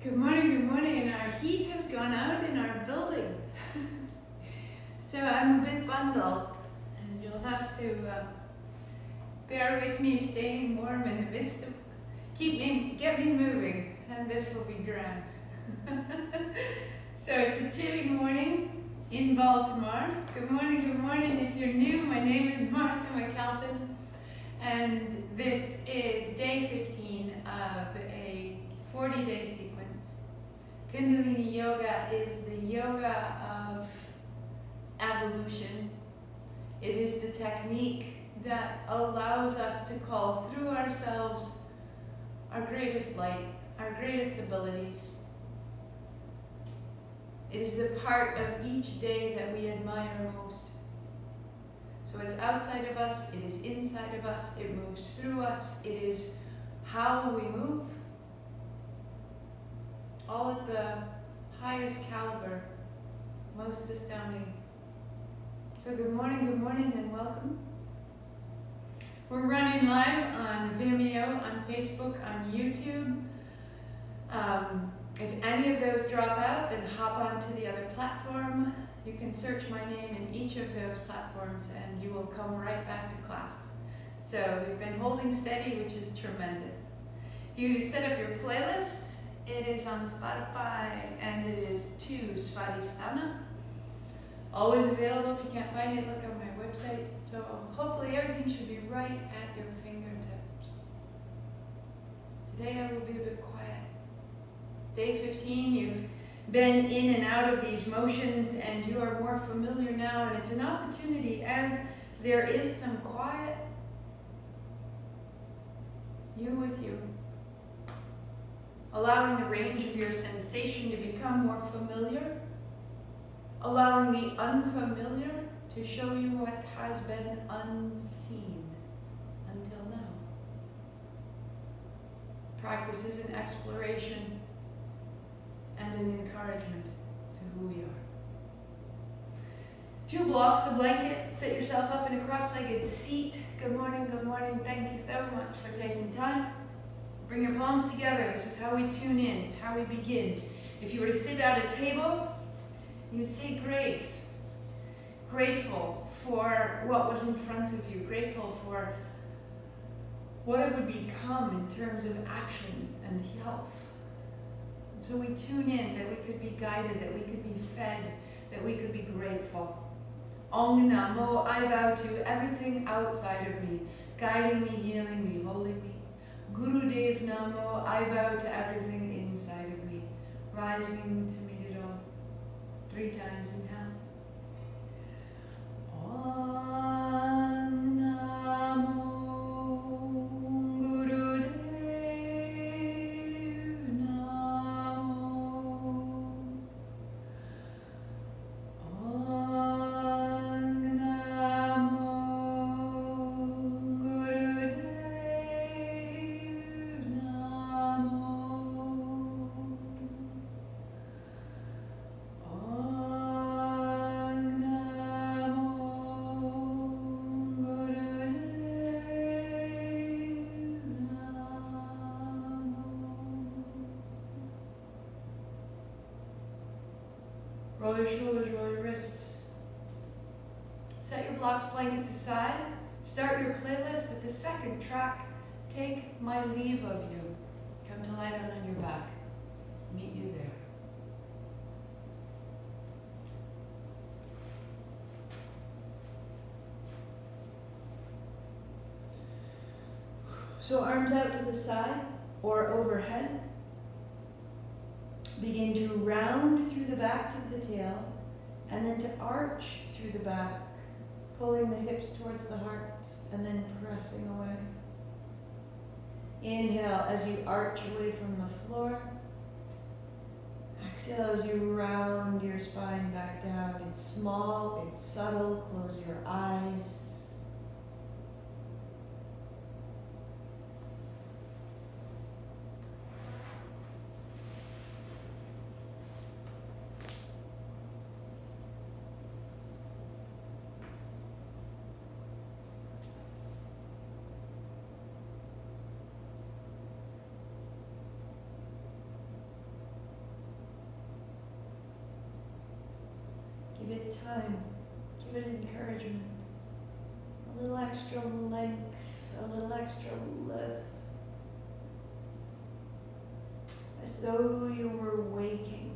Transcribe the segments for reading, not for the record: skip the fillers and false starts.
Good morning, and our heat has gone out in our building. So I'm a bit bundled, and you'll have to bear with me staying warm in the midst of, get me moving, and this will be grand. So it's a chilly morning in Baltimore. Good morning. If you're new, my name is Martha McAlpin, and this is day 15 of a 40-day sequence. Kundalini Yoga is the yoga of evolution. It is the technique that allows us to call through ourselves our greatest light, our greatest abilities. It is the part of each day that we admire most. So it's outside of us, it is inside of us, it moves through us, it is how we move, all at the highest caliber, most astounding. So good morning, and welcome. We're running live on Vimeo, on Facebook, on YouTube. If any of those drop out, then hop onto the other platform. You can search my name in each of those platforms and you will come right back to class. So we've been holding steady, which is tremendous. If you set up your playlist, it is on Spotify and it is to Svadhistana. Always available. If you can't find it, look on my website. So hopefully everything should be right at your fingertips. Today I will be a bit quiet. Day 15, you've been in and out of these motions and you are more familiar now, and it's an opportunity as there is some quiet, you with you. Allowing the range of your sensation to become more familiar, allowing the unfamiliar to show you what has been unseen until now. Practice is an exploration and an encouragement to who we are. 2 blocks of blanket, set yourself up in a cross-legged seat. Good morning, thank you so much for taking time. Bring your palms together. This is how we tune in. It's how we begin. If you were to sit at a table, you say grace. Grateful for what was in front of you. Grateful for what it would become in terms of action and health. And so we tune in that we could be guided, that we could be fed, that we could be grateful. Ong Namo, I bow to everything outside of me, guiding me, healing me, holding me. Guru Dev Namo, I bow to everything inside of me, rising to meet it all. 3 times inhale. Om Namo Guru Dev Namo. Om Namo Guru Dev Namo. Roll your shoulders, roll your wrists. Set your blocks, blankets aside. Start your playlist at the second track. Take my leave of you. Come to lie down on your back. Meet you there. So arms out to the side or overhead. Begin to round through the back to the tail, and then to arch through the back, pulling the hips towards the heart, and then pressing away. Inhale as you arch away from the floor. Exhale as you round your spine back down. It's small, it's subtle. Close your eyes. Give it time. Give it encouragement. A little extra length, a little extra lift. As though you were waking.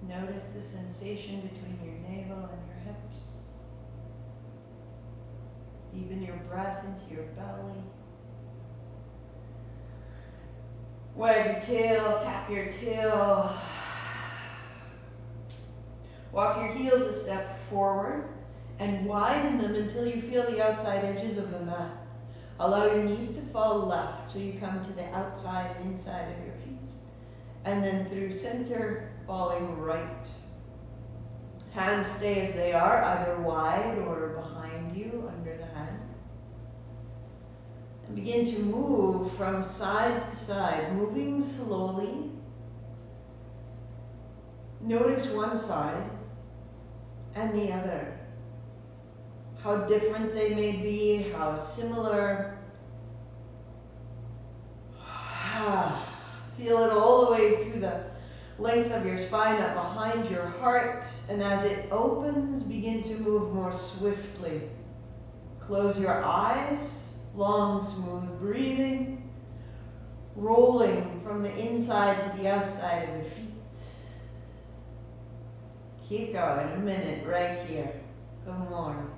Notice the sensation between your navel and your hips. Deepen your breath into your belly. Wag your tail, tap your tail. Walk your heels a step forward and widen them until you feel the outside edges of the mat. Allow your knees to fall left so you come to the outside and inside of your feet. And then through center, falling right. Hands stay as they are, either wide or behind you, under the hand. And begin to move from side to side, moving slowly. Notice one side and the other. How different they may be, how similar. Feel it all the way through the length of your spine up behind your heart, and as it opens, begin to move more swiftly. Close your eyes, long, smooth breathing, rolling from the inside to the outside of the feet. Keep going, a minute right here. Good morning.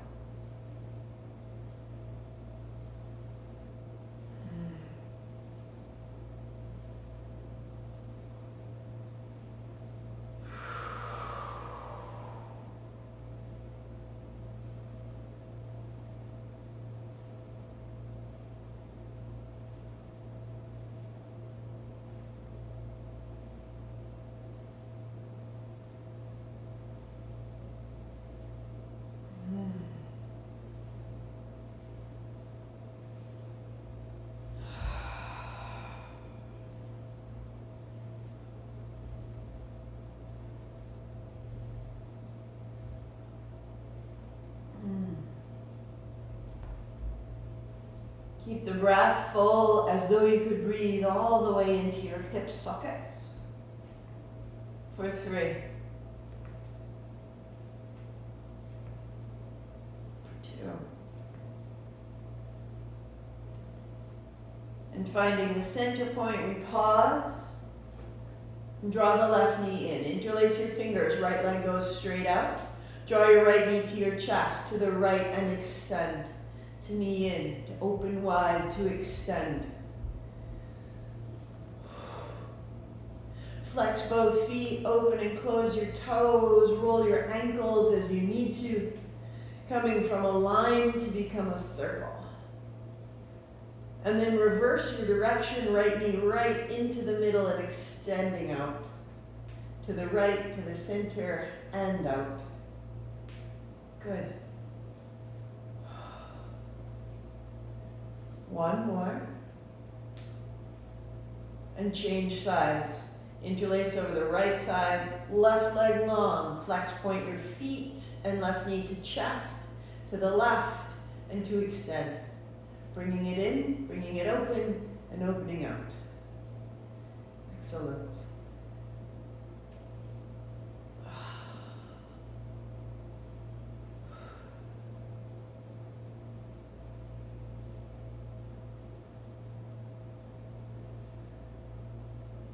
Keep the breath full as though you could breathe all the way into your hip sockets. For 3. For 2. And finding the center point, we pause. And draw the left knee in. Interlace your fingers, right leg goes straight out. Draw your right knee to your chest, to the right, and extend. To knee in, to open wide, to extend. Flex both feet, open and close your toes, roll your ankles as you need to, coming from a line to become a circle. And then reverse your direction, right knee right into the middle and extending out. To the right, to the center, and out. Good. One more. And change sides. Interlace over the right side, left leg long. Flex, point your feet and left knee to chest, to the left, and to extend. Bringing it in, bringing it open, and opening out. Excellent.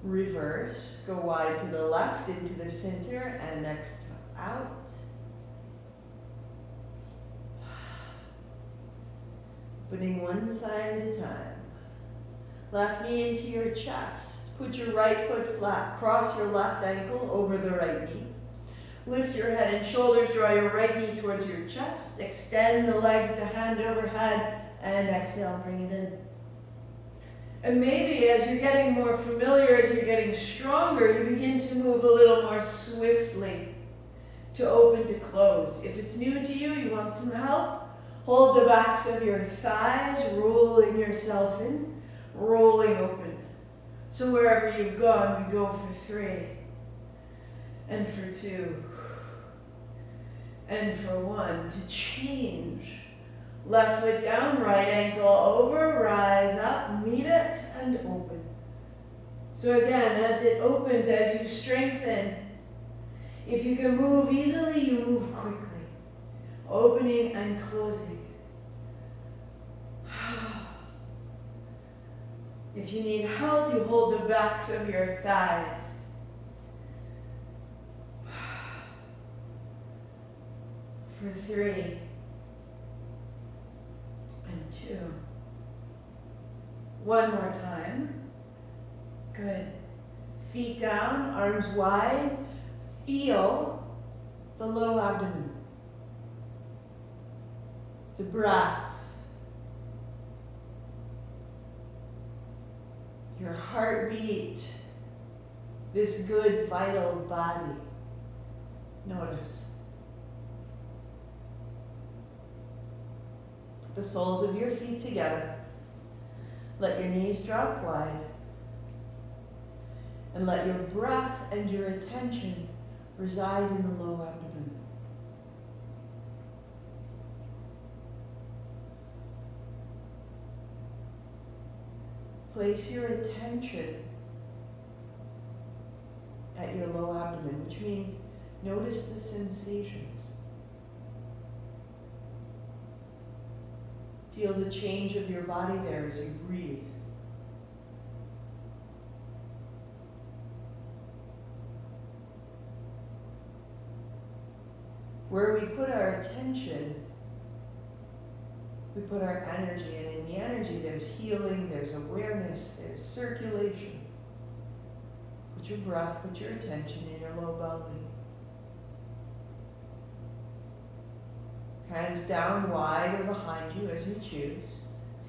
Reverse, go wide to the left, into the center, and exhale out. Putting one side at a time. Left knee into your chest. Put your right foot flat. Cross your left ankle over the right knee. Lift your head and shoulders. Draw your right knee towards your chest. Extend the legs, the hand overhead, and exhale, bring it in. And maybe as you're getting more familiar, as you're getting stronger, you begin to move a little more swiftly to open to close. If it's new to you, you want some help, hold the backs of your thighs, rolling yourself in, rolling open. So wherever you've gone, we go for 3, and for 2, and for 1 to change. Left foot down, right ankle over, rise up, meet it, and open. So again, as it opens, as you strengthen, if you can move easily, you move quickly. Opening and closing. If you need help, you hold the backs of your thighs. For 3. And 2. One more time. Good. Feet down, arms wide. Feel the low abdomen. The breath. Your heartbeat. This good, vital body. Notice. The soles of your feet together. Let your knees drop wide. And let your breath and your attention reside in the low abdomen. Place your attention at your low abdomen, which means notice the sensations. Feel the change of your body there as you breathe. Where we put our attention, we put our energy, and in the energy there's healing, there's awareness, there's circulation. Put your breath, put your attention in your low belly. Hands down wide or behind you as you choose.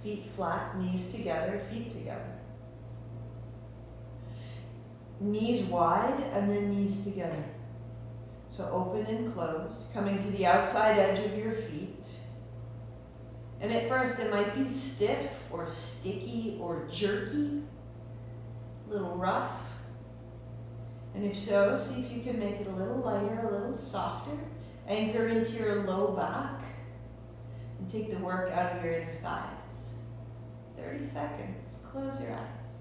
Feet flat, knees together, feet together. Knees wide and then knees together. So open and close, coming to the outside edge of your feet. And at first it might be stiff or sticky or jerky, a little rough. And if so, see if you can make it a little lighter, a little softer. Anchor into your low back and take the work out of your inner thighs. 30 seconds, close your eyes.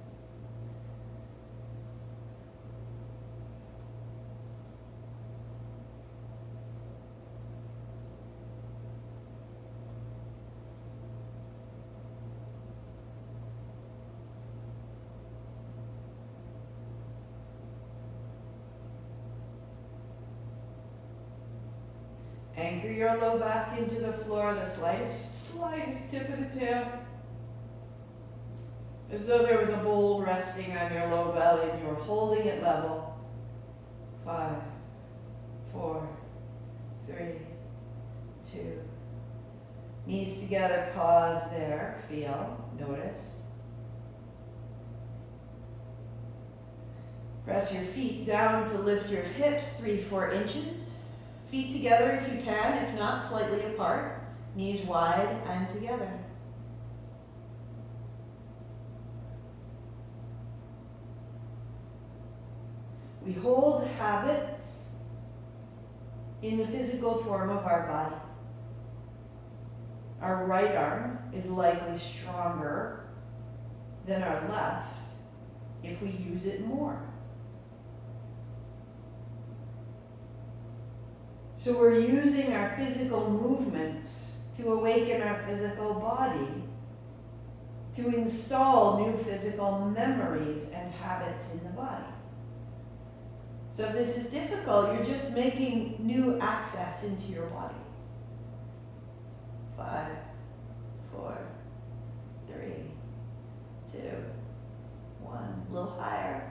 Anchor your low back into the floor, the slightest tip of the tail. As though there was a bowl resting on your low belly and you were holding it level. 5, 4, 3, 2. Knees together, pause there, feel, notice. Press your feet down to lift your hips 3-4 inches. Feet together if you can, if not, slightly apart. Knees wide and together. We hold habits in the physical form of our body. Our right arm is likely stronger than our left if we use it more. So we're using our physical movements to awaken our physical body, to install new physical memories and habits in the body. So if this is difficult, you're just making new access into your body. 5, 4, 3, 2, 1. A little higher.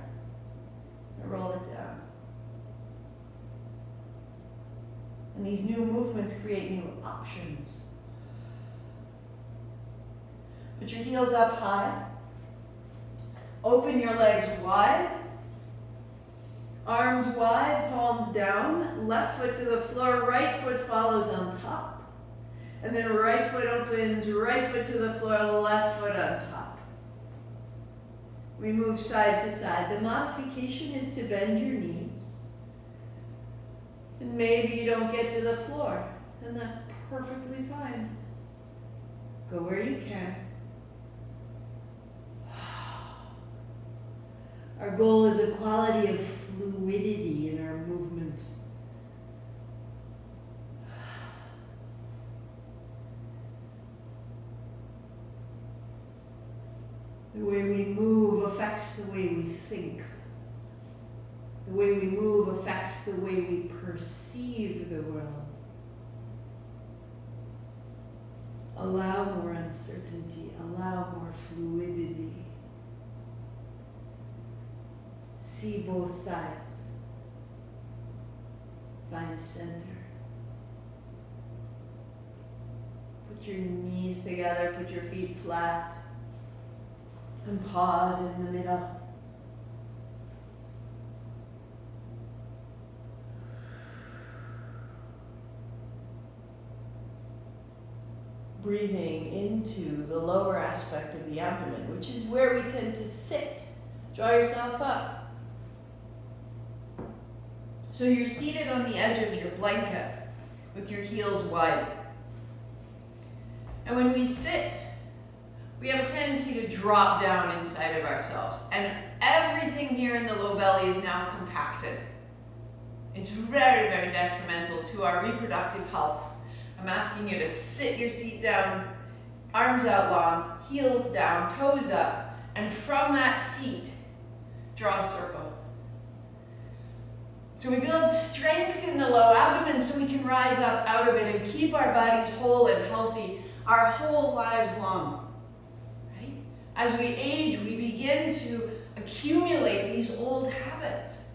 And roll it down. And these new movements create new options. Put your heels up high. Open your legs wide. Arms wide, palms down. Left foot to the floor, right foot follows on top. And then right foot opens, right foot to the floor, left foot on top. We move side to side. The modification is to bend your knees. And maybe you don't get to the floor, and that's perfectly fine. Go where you can. Our goal is a quality of fluidity in our movement. The way we move affects the way we think. The way we move affects the way we perceive the world. Allow more uncertainty, allow more fluidity. See both sides. Find center. Put your knees together, put your feet flat, and pause in the middle. Breathing into the lower aspect of the abdomen, which is where we tend to sit. Draw yourself up. So you're seated on the edge of your blanket with your heels wide. And when we sit, we have a tendency to drop down inside of ourselves. And everything here in the low belly is now compacted. It's very, very detrimental to our reproductive health. I'm asking you to sit your seat down, arms out long, heels down, toes up, and from that seat, draw a circle. So we build strength in the low abdomen so we can rise up out of it and keep our bodies whole and healthy our whole lives long. Right? As we age, we begin to accumulate these old habits.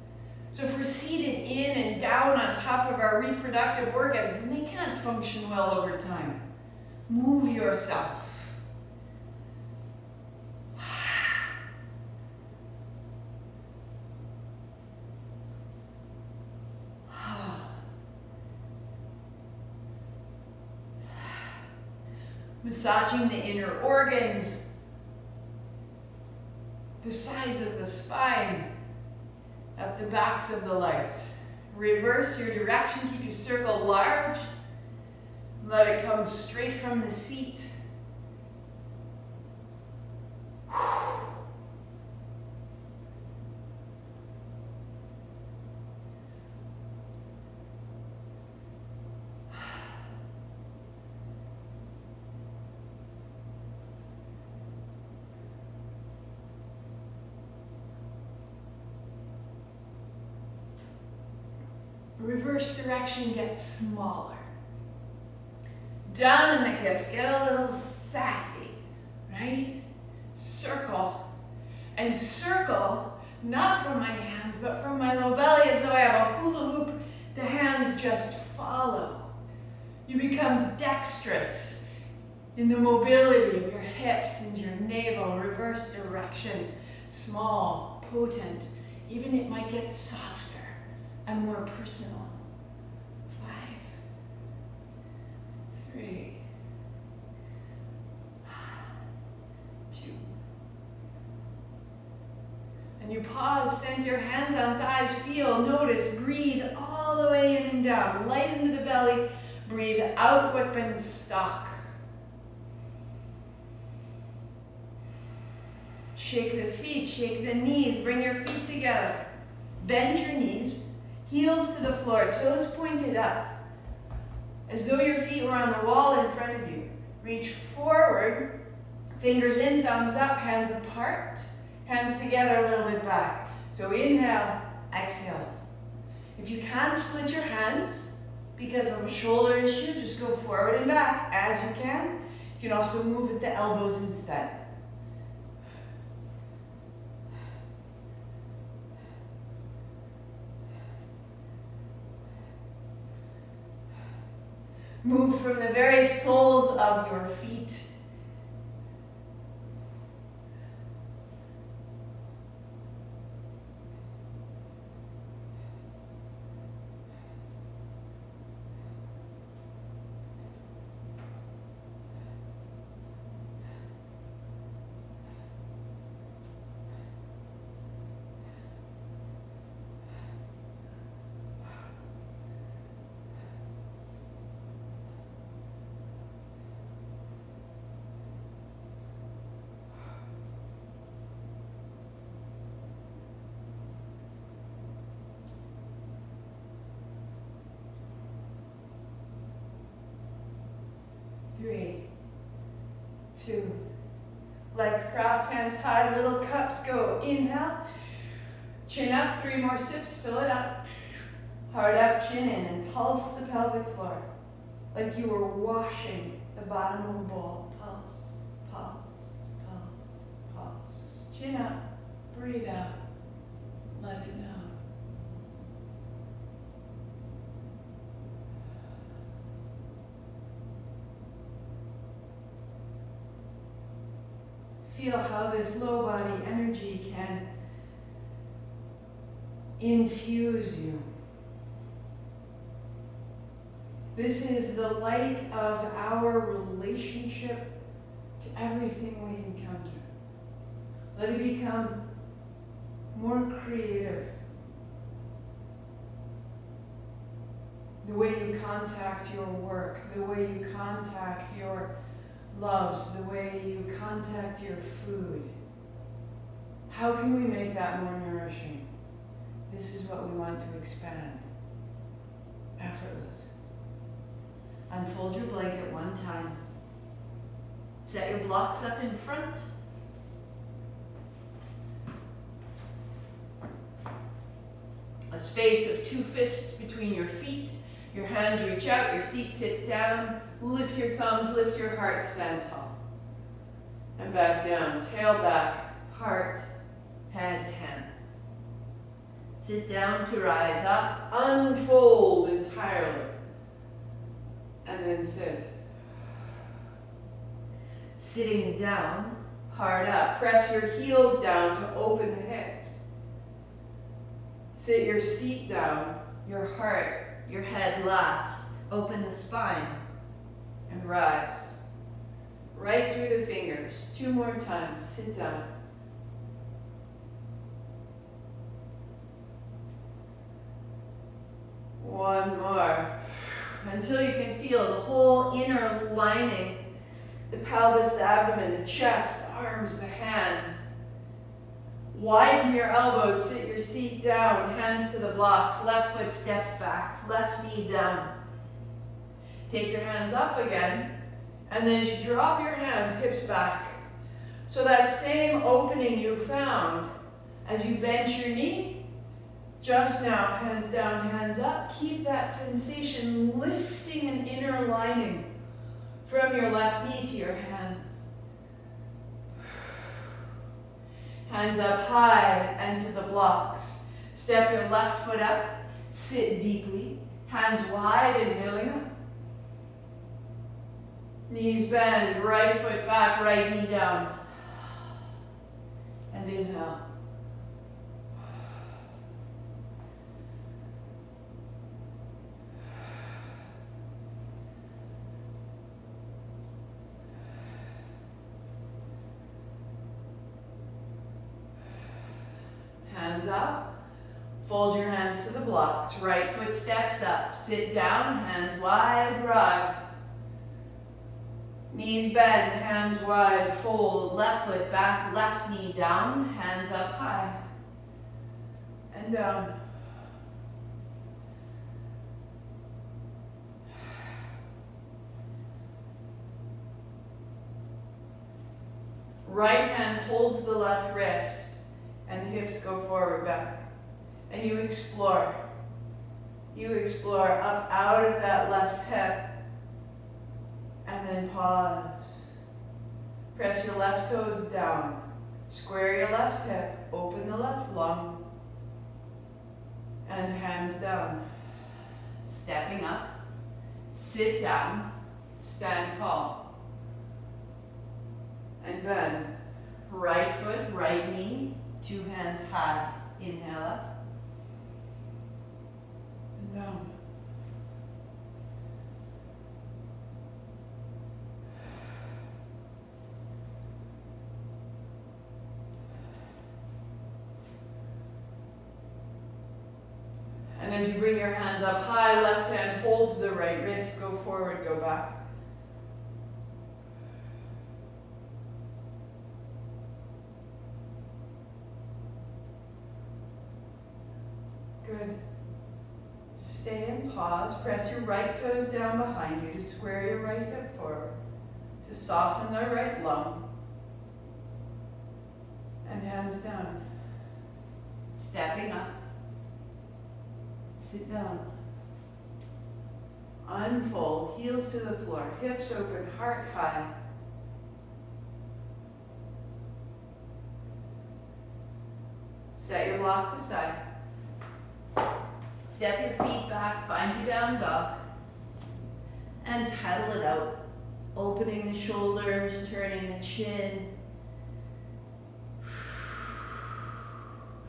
So if we're seated in and down on top of our reproductive organs, then they can't function well over time. Move yourself. Massaging the inner organs, the sides of the spine, up the backs of the legs. Reverse your direction, keep your circle large. Let it come straight from the seat. Reverse direction gets smaller. Down in the hips, get a little sassy, right? Circle. And circle, not from my hands, but from my low belly, as though I have a hula hoop. The hands just follow. You become dexterous in the mobility of your hips and your navel. Reverse direction, small, potent. Even it might get softer and more personal. 5, 3, 2. And you pause pause, center, hands on thighs, feel, notice, breathe all the way in and down. Light into the belly, breathe out, whip and stock. Shake the feet, shake the knees, bring your feet together. Bend your knees, heels to the floor, toes pointed up, as though your feet were on the wall in front of you. Reach forward, fingers in, thumbs up, hands apart, hands together a little bit back. So inhale, exhale. If you can't split your hands because of a shoulder issue, just go forward and back as you can. You can also move with the elbows instead. Move from the very soles of your feet. Three, two, legs crossed, hands high, little cups go. Inhale, chin up, 3 more sips, fill it up. Heart up, chin in, and pulse the pelvic floor like you were washing the bottom of a bowl. Pulse, pulse, pulse, pulse. Chin up, breathe out, let it down. Feel how this low body energy can infuse you. This is the light of our relationship to everything we encounter. Let it become more creative. The way you contact your work, the way you contact your loves, the way you contact your food. How can we make that more nourishing? This is what we want to expand. Effortless. Unfold your blanket one time. Set your blocks up in front. A space of 2 fists between your feet. Your hands reach out, your seat sits down. Lift your thumbs, lift your heart, stand tall. And back down, tail back, heart, head, hands. Sit down to rise up, unfold entirely. And then sit. Sitting down, heart up. Press your heels down to open the hips. Sit your seat down, your heart, your head last. Open the spine and rise. Right through the fingers. 2 more times. Sit down. One more. Until you can feel the whole inner lining, the pelvis, the abdomen, the chest, the arms, the hands. Widen your elbows, sit your seat down, hands to the blocks, left foot steps back, left knee down. Take your hands up again, and then as you drop your hands, hips back. So that same opening you found as you bent your knee, just now, hands down, hands up. Keep that sensation lifting an inner lining from your left knee to your hands. Hands up high and to the blocks. Step your left foot up, sit deeply, hands wide, inhaling up. Knees bend, right foot back, right knee down. And inhale. Hands up. Fold your hands to the blocks. Right foot steps up. Sit down, hands wide, rise. Knees bend, hands wide, fold. Left foot back, left knee down, hands up high. And down. Right hand holds the left wrist and the hips go forward back. And you explore. You explore up out of that left hip and then pause. Press your left toes down. Square your left hip, open the left lung and hands down. Stepping up, sit down, stand tall. And bend. Right foot, right knee, 2 hands high. Inhale up. And down. And as you bring your hands up high, left hand holds the right wrist, go forward, go back. Good. Stay and pause. Press your right toes down behind you to square your right hip forward, to soften the right lung. And hands down. Stepping up. Sit down. Unfold, heels to the floor, hips open, heart high. Set your blocks aside. Step your feet back, find your down dog, and pedal it out. Opening the shoulders, turning the chin.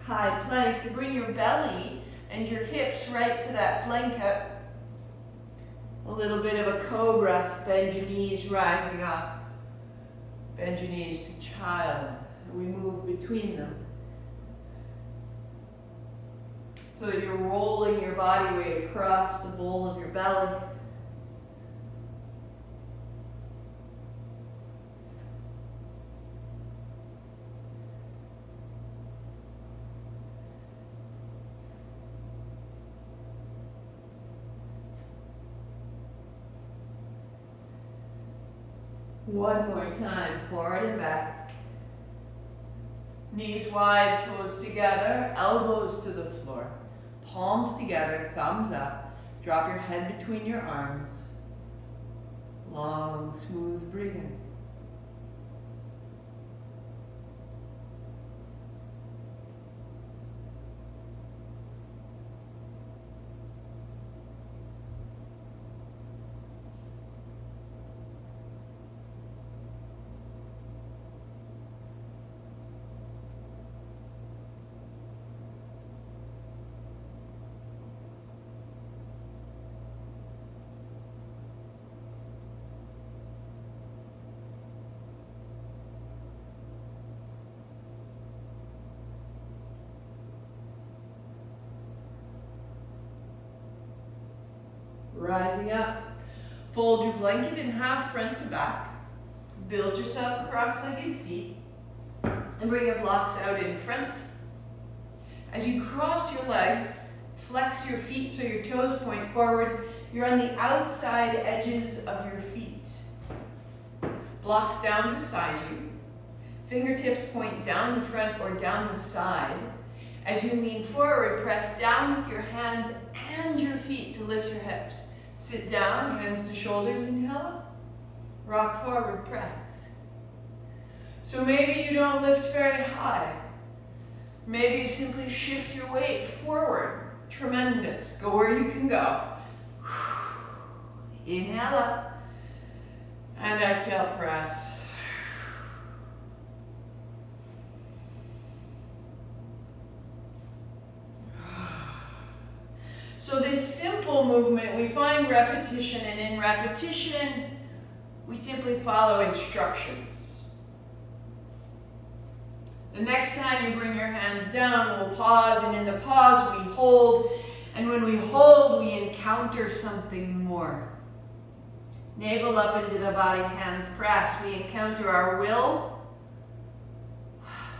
High plank to bring your belly and your hips right to that blanket. A little bit of a cobra, bend your knees, rising up. Bend your knees to child. We move between them. So that you're rolling your body weight across the bowl of your belly. One more time, forward and back. Knees wide, toes together, elbows to the floor. Palms together, thumbs up. Drop your head between your arms. Long, smooth breathing. Rising up, fold your blanket in half front to back. Build yourself a cross-legged seat and bring your blocks out in front. As you cross your legs, flex your feet so your toes point forward. You're on the outside edges of your feet. Blocks down beside you. Fingertips point down the front or down the side. As you lean forward, press down with your hands and your feet to lift your hips. Sit down, hands to shoulders, inhale up. Rock forward, press. So maybe you don't lift very high. Maybe you simply shift your weight forward. Tremendous. Go where you can go. Inhale up. And exhale, press. So this simple movement, we find repetition, and in repetition, we simply follow instructions. The next time you bring your hands down, we'll pause, and in the pause we hold. And when we hold, we encounter something more. Navel up into the body, hands press. We encounter our will.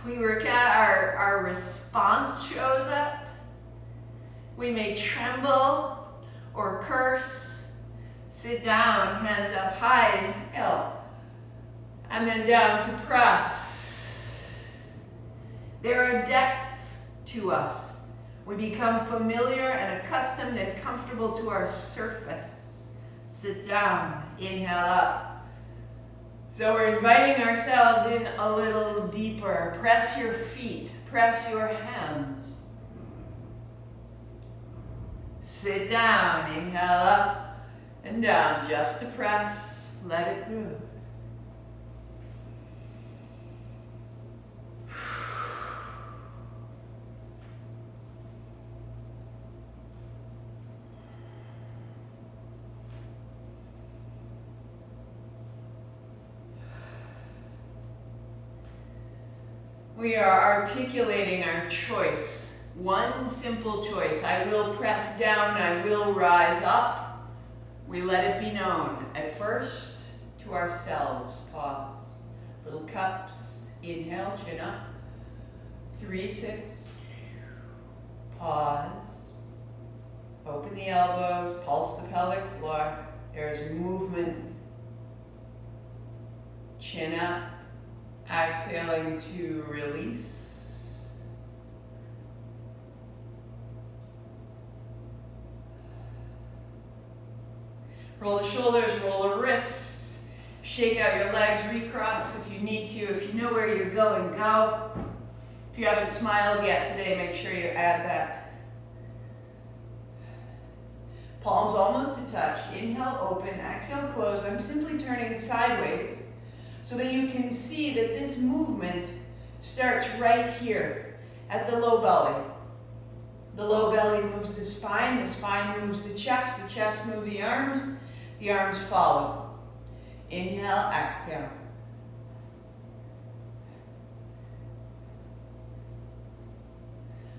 Our response shows up. We may tremble or curse. Sit down, hands up high, inhale. And then down to press. There are depths to us. We become familiar and accustomed and comfortable to our surface. Sit down, inhale up. So we're inviting ourselves in a little deeper. Press your feet, press your hands. Sit down, inhale up and down, just to press, let it through. We are articulating our choice. One simple choice. I will press down, I will rise up. We let it be known. At first, to ourselves. Pause. Little cups. Inhale, chin up. 3 sips. Pause. Open the elbows, pulse the pelvic floor. There's movement. Chin up. Exhaling to release. Roll the shoulders, roll the wrists. Shake out your legs, recross if you need to. If you know where you're going, go. If you haven't smiled yet today, make sure you add that. Palms almost to touch. Inhale, open. Exhale, close. I'm simply turning sideways, so that you can see that this movement starts right here at the low belly. The low belly moves the spine moves the chest moves the arms follow. Inhale, exhale.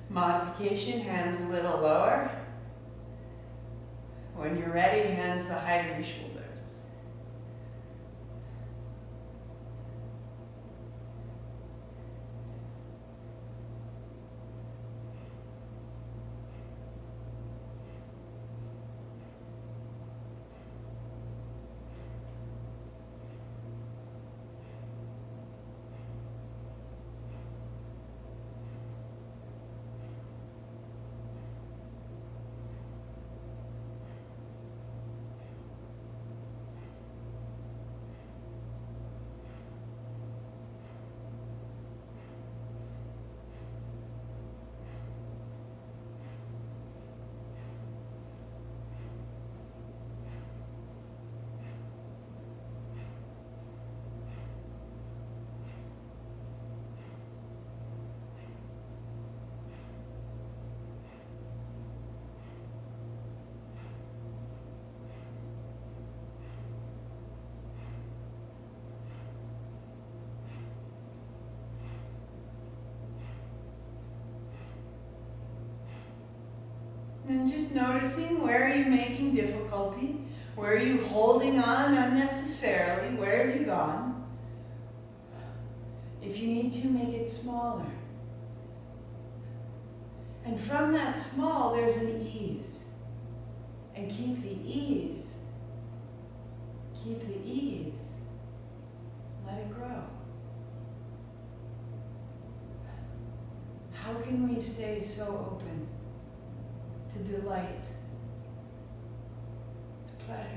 Modification, hands a little lower. When you're ready, hands the height of your shoulders. And just noticing, where are you making difficulty? Where are you holding on unnecessarily? Where have you gone? If you need to, make it smaller. And from that small, there's an ease. And keep the ease. Keep the ease. Let it grow. How can we stay so open to delight, to pleasure?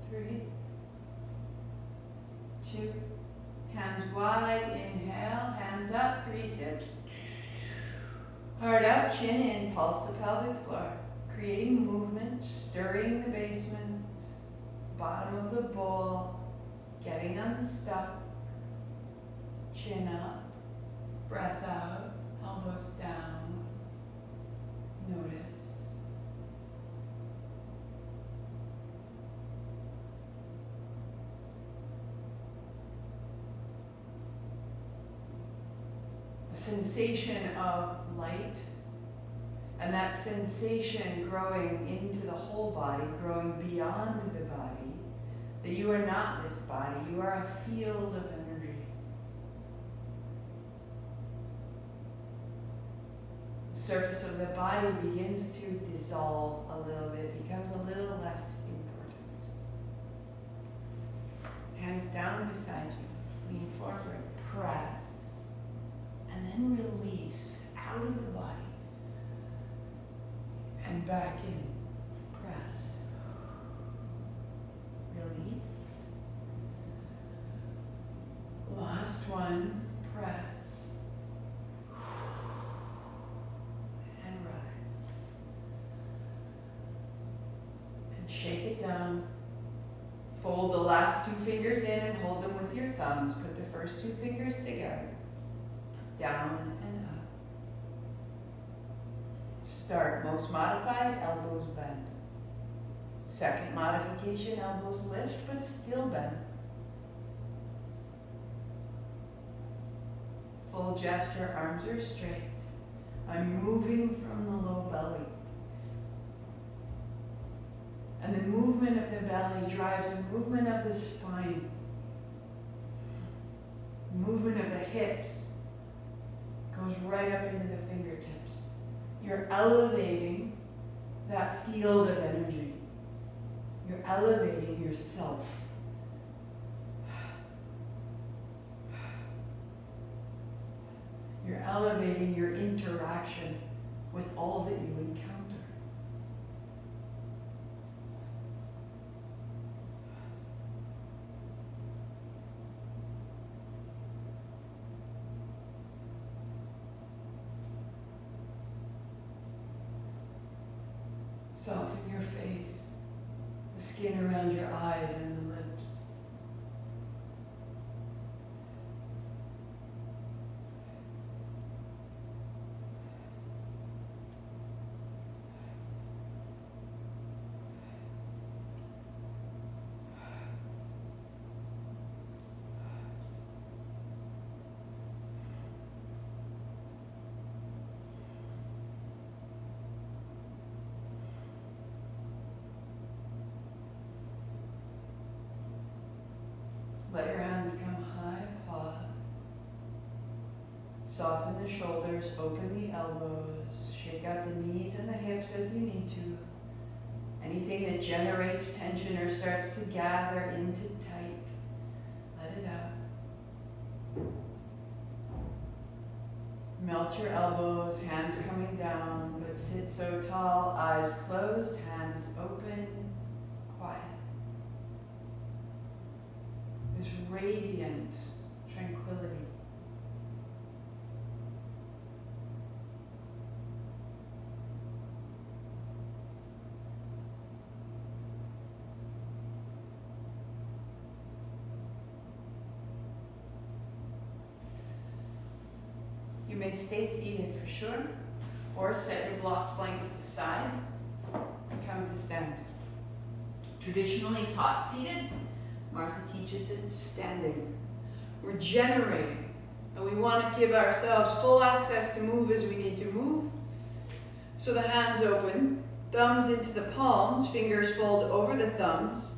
Three, two, hands wide, inhale, hands up, 3 sips. Heart up, chin in, pulse the pelvic floor. Creating movement, stirring the basement, bottom of the bowl, getting unstuck. Chin up, breath out, elbows down. Notice. A sensation of light, and that sensation growing into the whole body, growing beyond the body, that you are not this body, you are a field of energy. The surface of the body begins to dissolve a little bit, becomes a little less important. Hands down beside you, lean forward, press, and then release out of the body. And back in, press, release. Last one, press. And rise. And shake it down. Fold the last two fingers in and hold them with your thumbs. Put the first two fingers together. Down and up. Start most modified, elbows bend. Second modification, elbows lift but still bend. Full gesture, arms are straight. I'm moving from the low belly. And the movement of the belly drives the movement of the spine. Movement of the hips goes right up into the fingertips. You're elevating that field of energy. You're elevating yourself. You're elevating your interaction with all that you encounter. Soften your face, the skin around your eyes and the lips. Let your hands come high, paw. Soften the shoulders, open the elbows, shake out the knees and the hips as you need to. Anything that generates tension or starts to gather into tight, let it out. Melt your elbows, hands coming down, but sit so tall, eyes closed, hands open, quiet. This radiant tranquility. You may stay seated for sure, or set your blocks, blankets aside and come to stand. Traditionally taught seated, Martha teaches it standing. We're generating, and we want to give ourselves full access to move as we need to move. So the hands open, thumbs into the palms, fingers fold over the thumbs,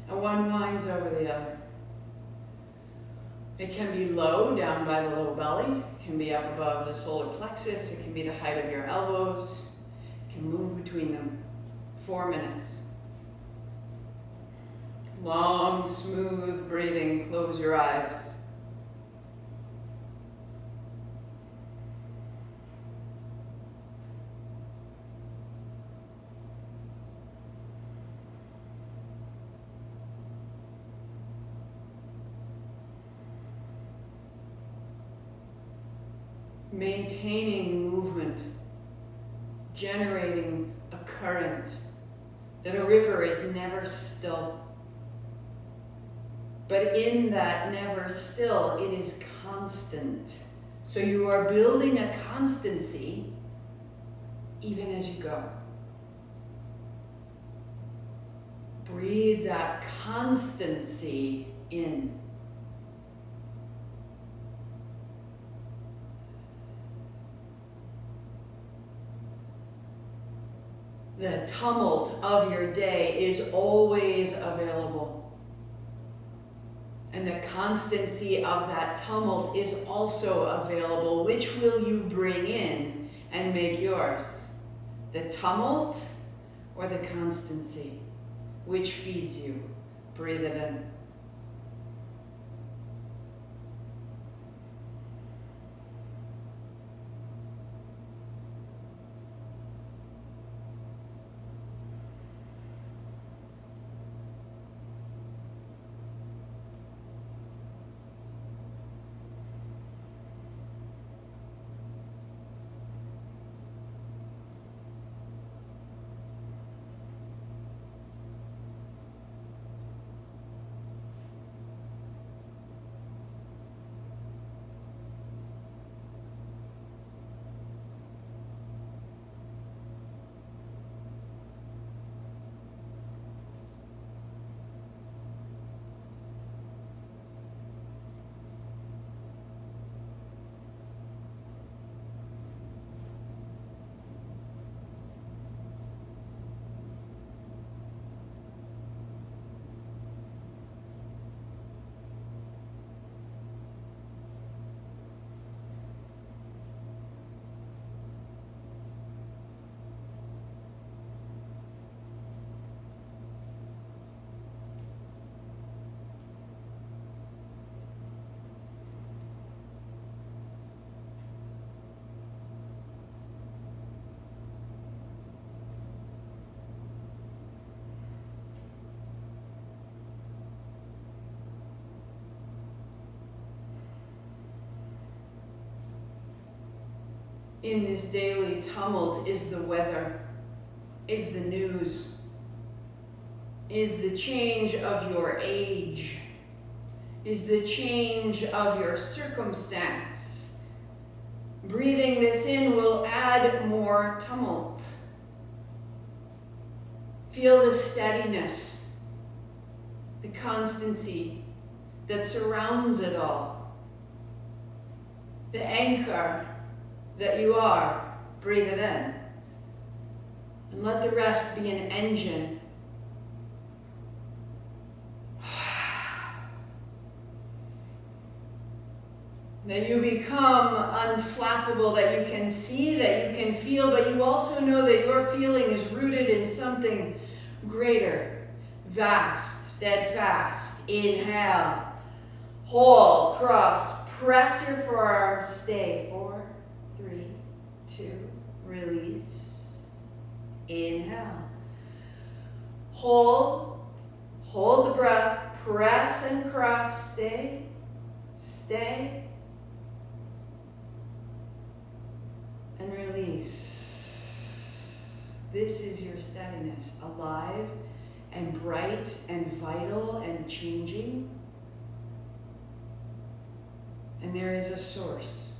and one winds over the other. It can be low, down by the low belly. It can be up above the solar plexus. It can be the height of your elbows. You can move between them. 4 minutes. Long, smooth breathing. Close your eyes. Maintaining movement generating a current, that a river is never still. But in that never still, it is constant. So you are building a constancy even as you go. Breathe that constancy in. The tumult of your day is always available. And the constancy of that tumult is also available. Which will you bring in and make yours? The tumult or the constancy? Which feeds you? Breathe it in. In this daily tumult is the weather, is the news, is the change of your age, is the change of your circumstance. Breathing this in will add more tumult. Feel the steadiness, the constancy that surrounds it all. The anchor that you are, breathe it in. And let the rest be an engine. That you become unflappable, that you can see, that you can feel, but you also know that your feeling is rooted in something greater, vast, steadfast. Inhale, hold, cross, press your forearms, stay. 4, 3, 2, release. Inhale. Hold the breath, press and cross, stay, stay. And release. This is your steadiness, alive and bright and vital and changing. And there is a source,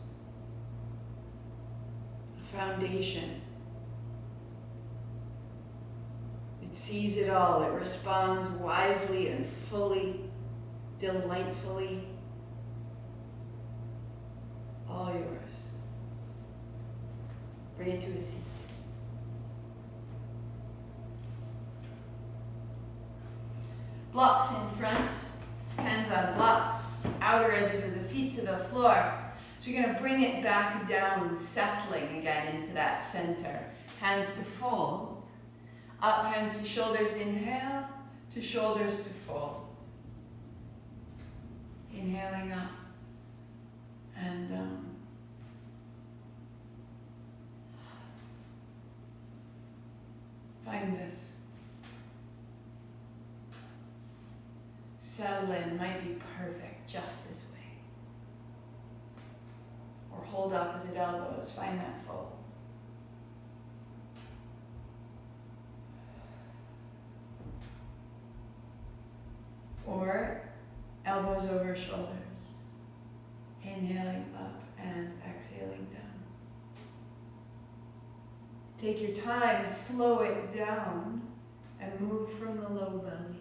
a foundation. It sees it all. It responds wisely and fully, delightfully. All yours. Bring it to a seat. Blocks in front, hands on blocks, outer edges of the feet to the floor. So you're going to bring it back down, settling again into that center. Hands to fold, up, hands to shoulders, inhale, to shoulders to fold. Inhaling up and down. Find this. Settle in, might be perfect just this way. Or hold opposite elbows, find that fold. Or elbows over shoulders. Inhaling up and exhaling down. Take your time, slow it down, and move from the low belly.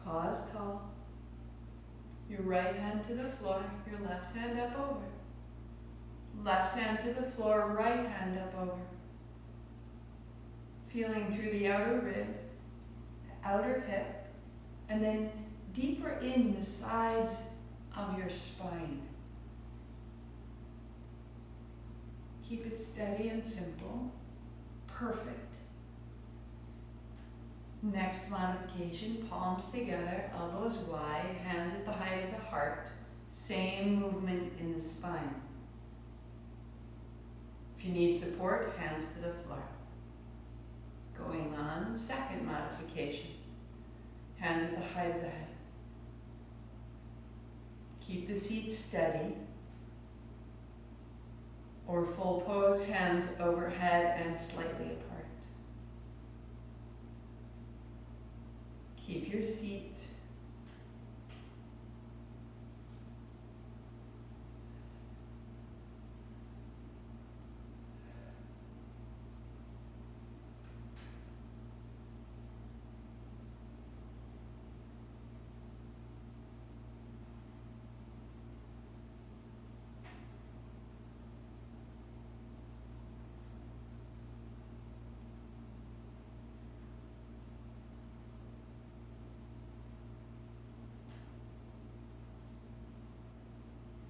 Pause tall. Your right hand to the floor, your left hand up over. Left hand to the floor, right hand up over. Feeling through the outer rib, the outer hip, and then deeper in the sides of your spine. Keep it steady and simple. Perfect. Next modification, palms together, elbows wide, hands at the height of the heart. Same movement in the spine. If you need support, hands to the floor. Going on, second modification. Hands at the height of the head. Keep the seat steady. Or full pose, hands overhead and slightly apart. Keep your seat.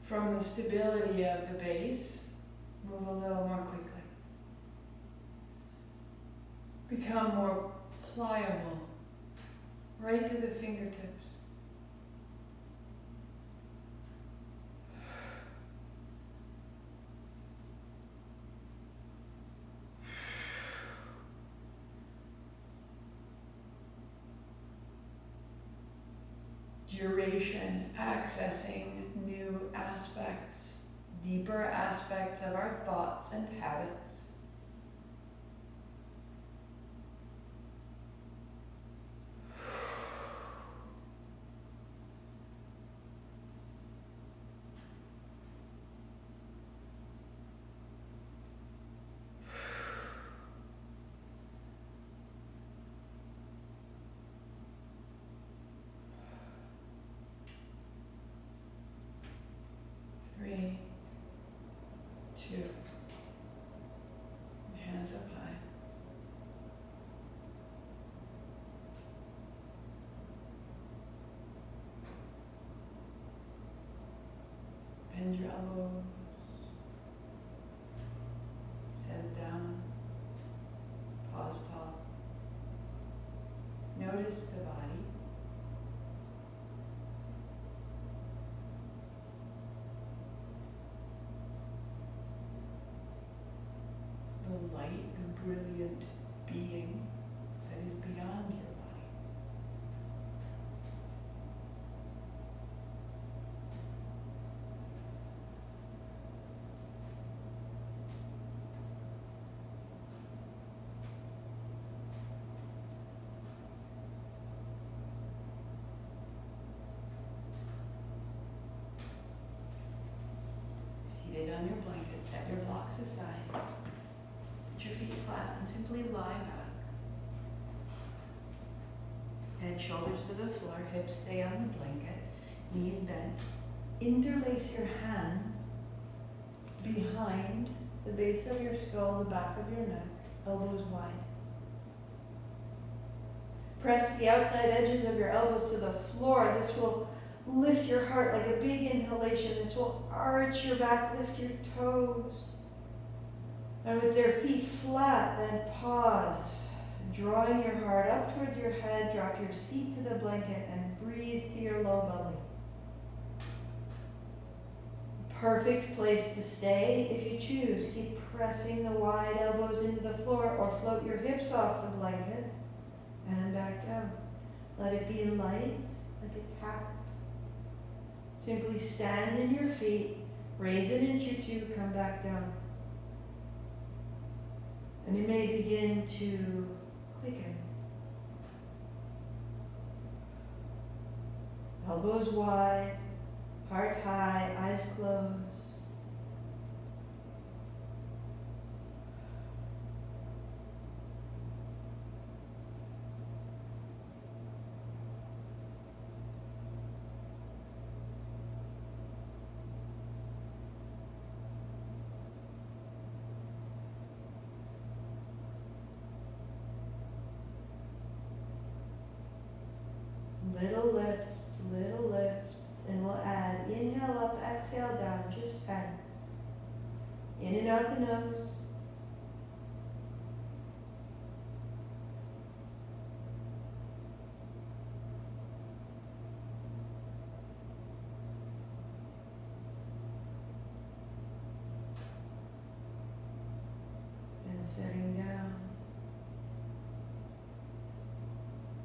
From the stability of the base, move a little more quickly. Become more pliable, right to the fingertips. Duration, accessing new aspects, deeper aspects of our thoughts and habits. Three, two, hands up high. Bend your elbows. Set it down. Pause tall. Notice the body. The light, the brilliant being that is beyond your body. seated on your blanket, set your blocks aside. Put your feet flat and simply lie back. Head, shoulders to the floor, hips stay on the blanket, knees bent. Interlace your hands behind the base of your skull, the back of your neck, elbows wide. Press the outside edges of your elbows to the floor. This will lift your heart like a big inhalation. This will arch your back, lift your toes. And with their feet flat, then pause. Drawing your heart up towards your head, drop your seat to the blanket and breathe to your low belly. Perfect place to stay if you choose. Keep pressing the wide elbows into the floor or float your hips off the blanket and back down. Let it be light, like a tap. Simply stand in your feet, raise an inch or two, come back down. And you may begin to quicken. Elbows wide, heart high, eyes closed. Little lifts, and we'll add inhale up, exhale down, just 10. In and out the nose. And setting down.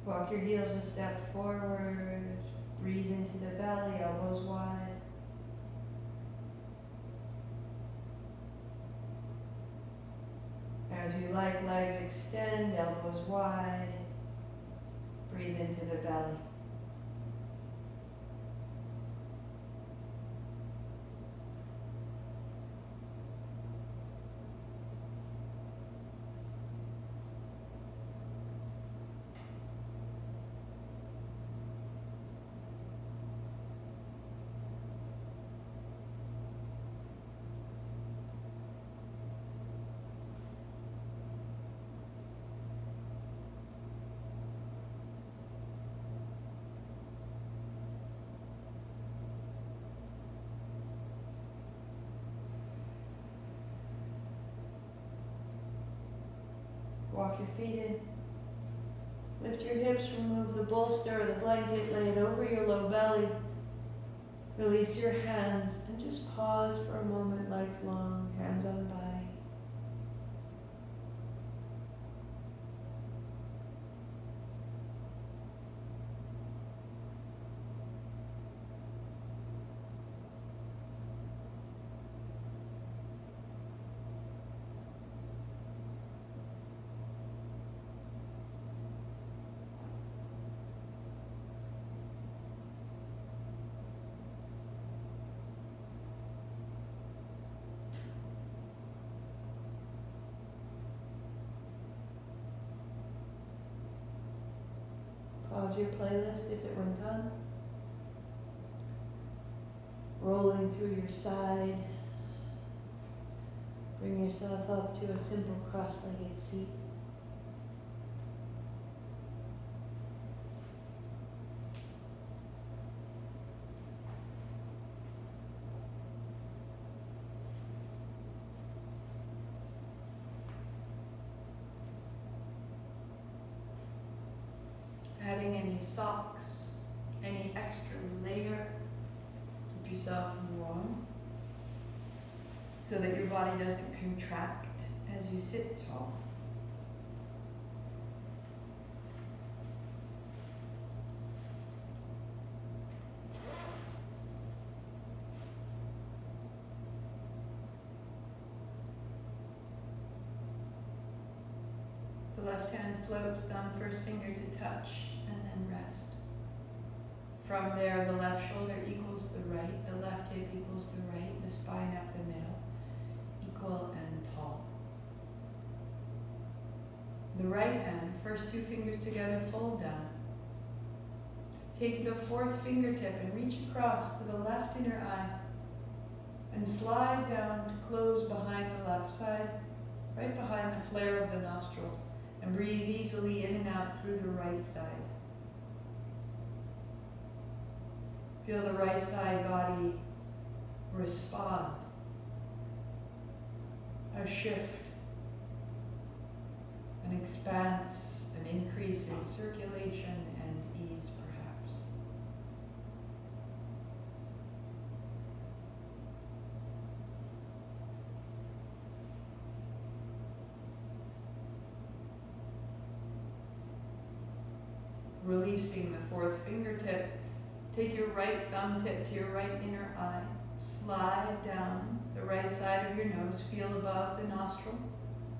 Walk your heels a step forward. Breathe into the belly, elbows wide. As you like, legs extend, elbows wide. Breathe into the belly. Walk your feet in. Lift your hips, remove the bolster or the blanket, lay it over your low belly. Release your hands and just pause for a moment, legs long, hands on body. Pause your playlist if it went on. Rolling through your side. Bring yourself up to a simple cross-legged seat. Adding any socks, any extra layer, keep yourself warm so that your body doesn't contract as you sit tall. The left hand floats, thumb first finger to touch, and then rest. From there, the left shoulder equals the right, the left hip equals the right, the spine up the middle, equal and tall. The right hand, first two fingers together, fold down. Take the fourth fingertip and reach across to the left inner eye and slide down to close behind the left side, right behind the flare of the nostril, and breathe easily in and out through the right side. Feel the right side body respond. A shift, an expanse, an increase in circulation and ease perhaps. Releasing the fourth fingertip, take your right thumb tip to your right inner eye, slide down the right side of your nose, feel above the nostril,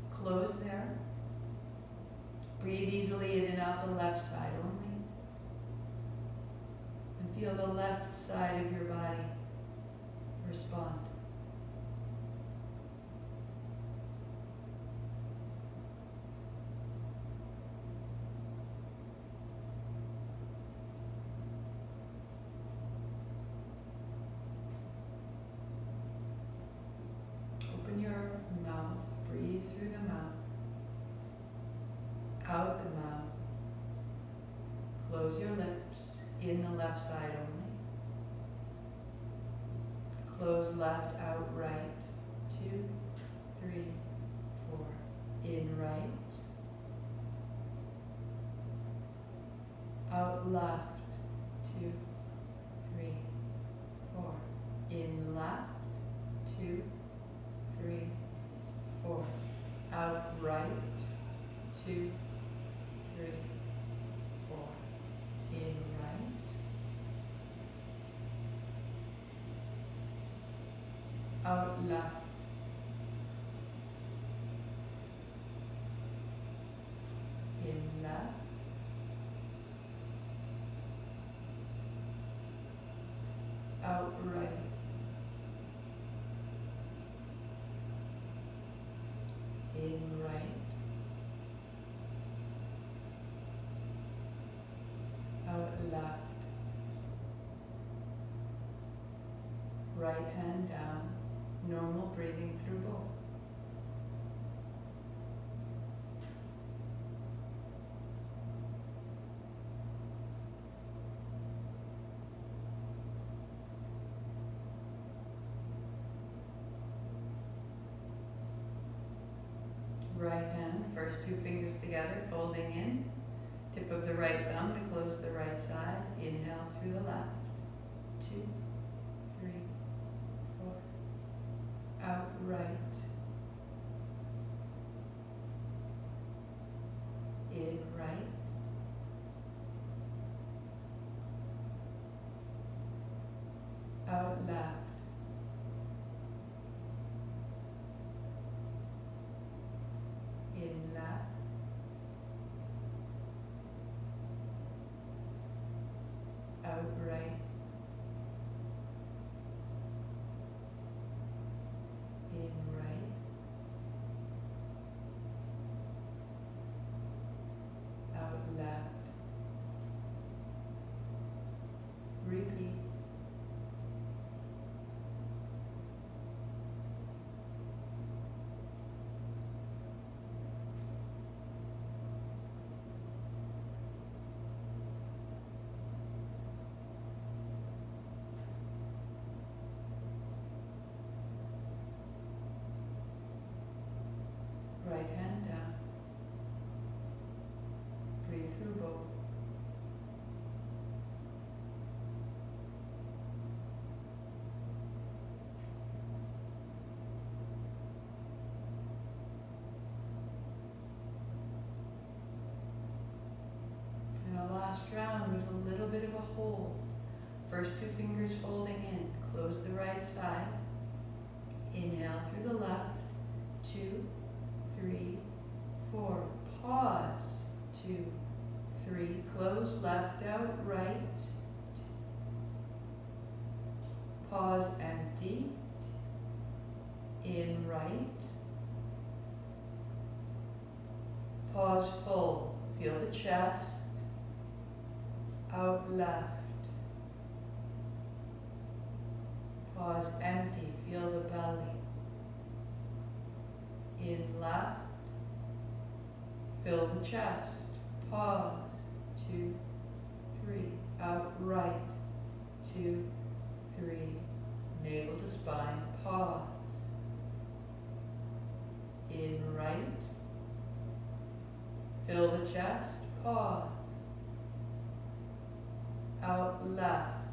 close there. Breathe easily in and out the left side only. And feel the left side of your body respond. Open your mouth, breathe through the mouth. Out the mouth. Close your lips, in the left side only. Close left, out right. 2, 3, 4. In right. Out left. 2, 3, 4. In left. 2, 3, 4. Out right. 2, 3, 4. In right. Out left. In left. Out right. In right. Out left. Right hand down, normal breathing through both. Right hand, first two fingers together, folding in. Tip of the right thumb to close the right side. Inhale through the left. 2, 3, 4. Out right. In right. Out left. In left. Out right. In right. Out left. Repeat. Right hand down. Breathe through both. And a last round with a little bit of a hold. First two fingers folding in. Close the right side. Inhale through the left. 2, 3, 4. Pause. 2, 3. Close left out right. Pause, empty. In right. Pause, full. Feel the chest. Out, left. Pause, empty. Feel the belly. In left. Fill the chest. Pause. 2, 3. Out, right. 2, 3. Navel to spine. Pause. In right. Fill the chest. Pause. Out, left.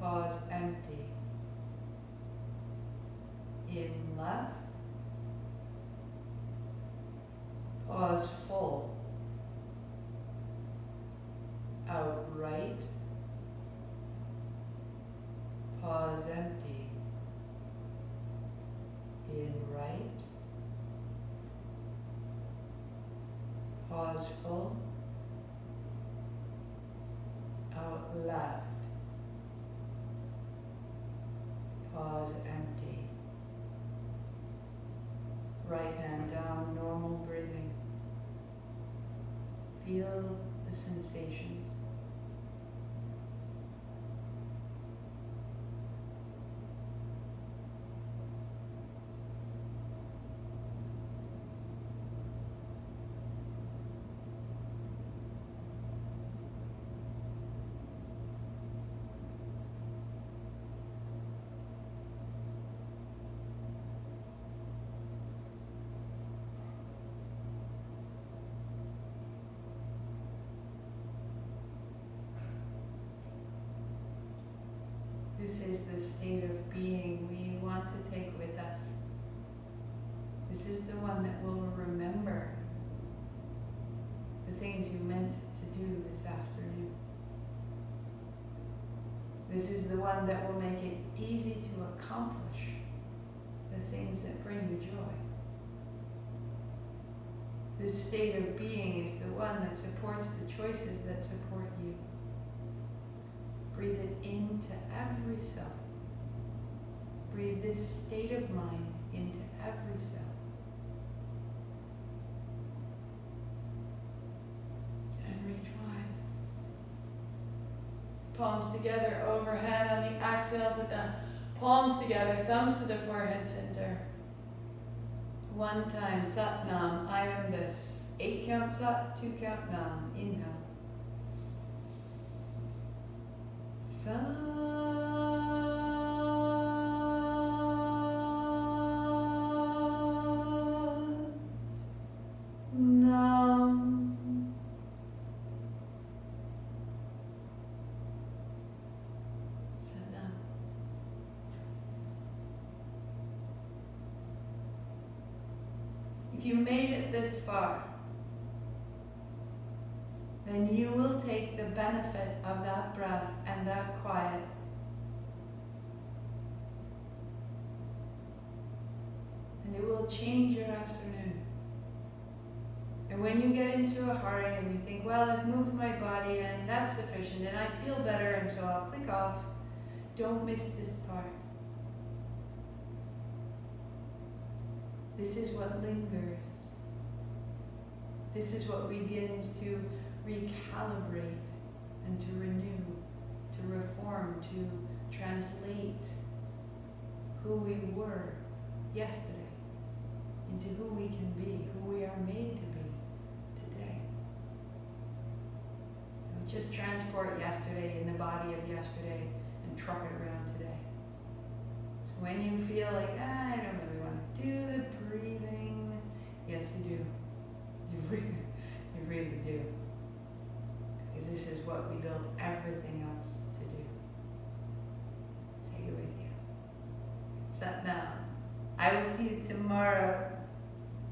Pause, empty. In left. Pause, full. Out, right. Pause, empty. In right. Pause, full. Out, left. Pause, empty. Right hand down, normal breathing. Feel the sensations. This is the state of being we want to take with us. This is the one that will remember the things you meant to do this afternoon. This is the one that will make it easy to accomplish the things that bring you joy. This state of being is the one that supports the choices that support you. Breathe it into every cell. Breathe this state of mind into every cell. And reach wide. Palms together overhead on the exhale. Put the palms together, thumbs to the forehead center. One time, Sat Nam, I am this. 8 count Sat, 2 count Nam. Inhale. Sat Nam. Sat Nam. If you made it this far, then you will take the benefit of that breath and that quiet and it will change your afternoon. And when you get into a hurry and you think, well, I've moved my body and that's sufficient and I feel better and so I'll click off, don't miss this part. This is what lingers. This is what begins to recalibrate and to renew, to reform, to translate who we were yesterday into who we can be, who we are made to be today. Don't just transport yesterday in the body of yesterday and truck it around today. So when you feel like, I don't really want to do the breathing, yes you do. You really do. Because this is what we built everything else to do. Take it with you. Sat Nam. I will see you tomorrow.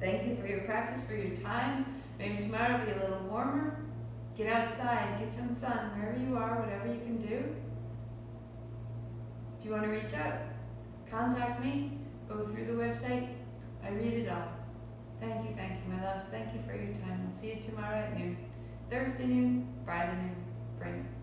Thank you for your practice, for your time. Maybe tomorrow will be a little warmer. Get outside, get some sun, wherever you are, whatever you can do. Do you want to reach out? Contact me. Go through the website. I read it all. Thank you, my loves. Thank you for your time. I'll see you tomorrow at noon. Thursday noon, Friday noon, bring it.